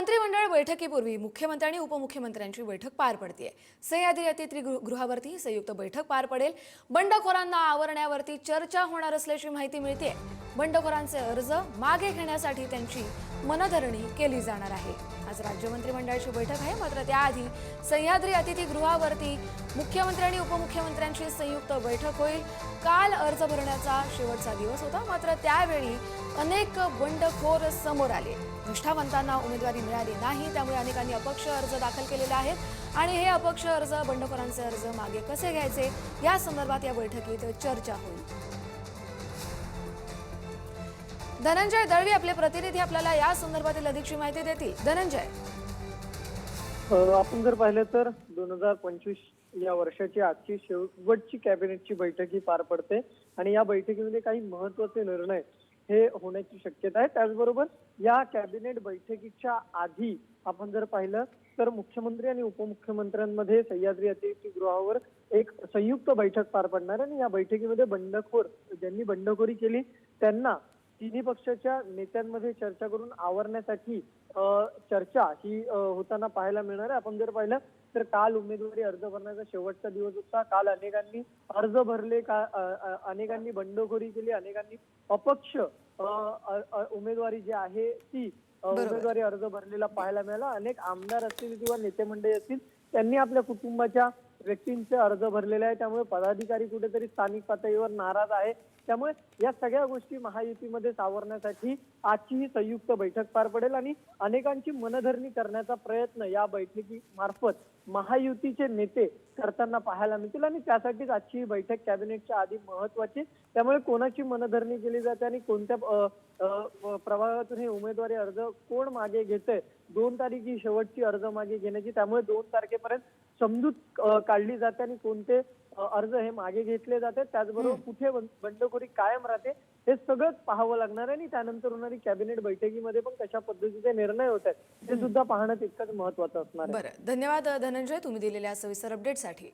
मंत्रिमंडळ बैठकीपूर्वी मुख्यमंत्री आणि उपमुख्यमंत्र्यांची बैठक पार पडते। सह्याद्री अतिथीगृहावरती संयुक्त बैठक पार पडेल। बंडखोरांना आवरण्यावरती चर्चा होणार असल्याची माहिती मिळते। बंडखोरांचे अर्ज मागे घेण्यासाठी त्यांची मनधरणी केली जाणार आहे। आज राज्य मंत्रिमंडळाची बैठक आहे, मात्र त्याआधी सह्याद्री अतिथीगृहावरती मुख्यमंत्री आणि उपमुख्यमंत्र्यांची संयुक्त बैठक होईल। काल अर्ज भरण्याचा शेवटचा दिवस होता, मात्र त्यावेळी अनेक बंडखोर समोर आले। निष्ठावंतांना उमेदवारी मिळाली नाही, त्यामुळे अनेकांनी अपक्ष अर्ज दाखल केलेले आहेत आणि हे अपक्ष अर्ज बंडखोरांचे अर्ज मागे कसे घ्यायचे या संदर्भात या बैठकीत चर्चा होईल। धनंजय दळवी आपले प्रतिनिधी आपल्याला या संदर्भातील अधिकची माहिती देतील। धनंजय, आपण जर पाहिलं तर 2025 या वर्षाची आजची शेवटची कॅबिनेटची बैठक ही पार पडते आणि या बैठकीमध्ये काही महत्त्वाचे निर्णय हे होण्याची शक्यता आहे। त्याचबरोबर या कॅबिनेट बैठकीच्या आधी आपण जर पाहिलं तर मुख्यमंत्री आणि उपमुख्यमंत्र्यांमध्ये सह्याद्री अतिथीगृहावर एक संयुक्त बैठक पार पडणार आहे आणि या बैठकीमध्ये ज्यांनी बंडखोरी केली त्यांना तिन्ही पक्षाच्या नेत्यांमध्ये चर्चा करून आवरण्यासाठी चर्चा ही होताना पाहायला मिळणार आहे। आपण जर पाहिलं तर काल उमेदवारी अर्ज भरण्याचा शेवटचा दिवस होता। काल अनेकांनी अर्ज भरले, अनेकांनी बंडखोरी केली, अनेकांनी अपक्ष उमेदवारी जी आहे ती उमेदवारी अर्ज भरलेला पाहायला मिळाला। अनेक आमदार असतील किंवा नेते मंडळी असतील त्यांनी आपल्या कुटुंबाच्या व्यक्तींचे अर्ज भरलेले आहे, त्यामुळे पदाधिकारी कुठेतरी स्थानिक पातळीवर नाराज आहे। त्यामुळे या सगळ्या गोष्टी महायुतीमध्ये सावरण्यासाठी आजची ही संयुक्त बैठक पार पडेल आणि अनेकांची मनधरणी करण्याचा प्रयत्न या बैठकीमार्फत महायुतीचे नेते करताना पाहायला मिळतील आणि त्यासाठीच आजची ही बैठक कॅबिनेटच्या आधी महत्वाची। त्यामुळे कोणाची मनधरणी केली जाते आणि कोणत्या प्रभागातून हे उमेदवारी अर्ज कोण मागे घेतंय, 2 तारीख ही शेवटची अर्ज मागे घेण्याची, त्यामुळे 2 तारखेपर्यंत समजूत काढली जाते आणि कोणते अर्ज हे मागे घेतले जाते, त्याचबरोबर कुठे बंडखोरी कायम राहते हे सगळंच पाहावं लागणार आहे आणि त्यानंतर होणारी कॅबिनेट बैठकीमध्ये पण कशा पद्धतीचे निर्णय होत आहेत हे सुद्धा पाहणं तितकंच महत्वाचं असणार आहे। बरं, धन्यवाद धनंजय तुम्ही दिलेल्या सविस्तर अपडेटसाठी।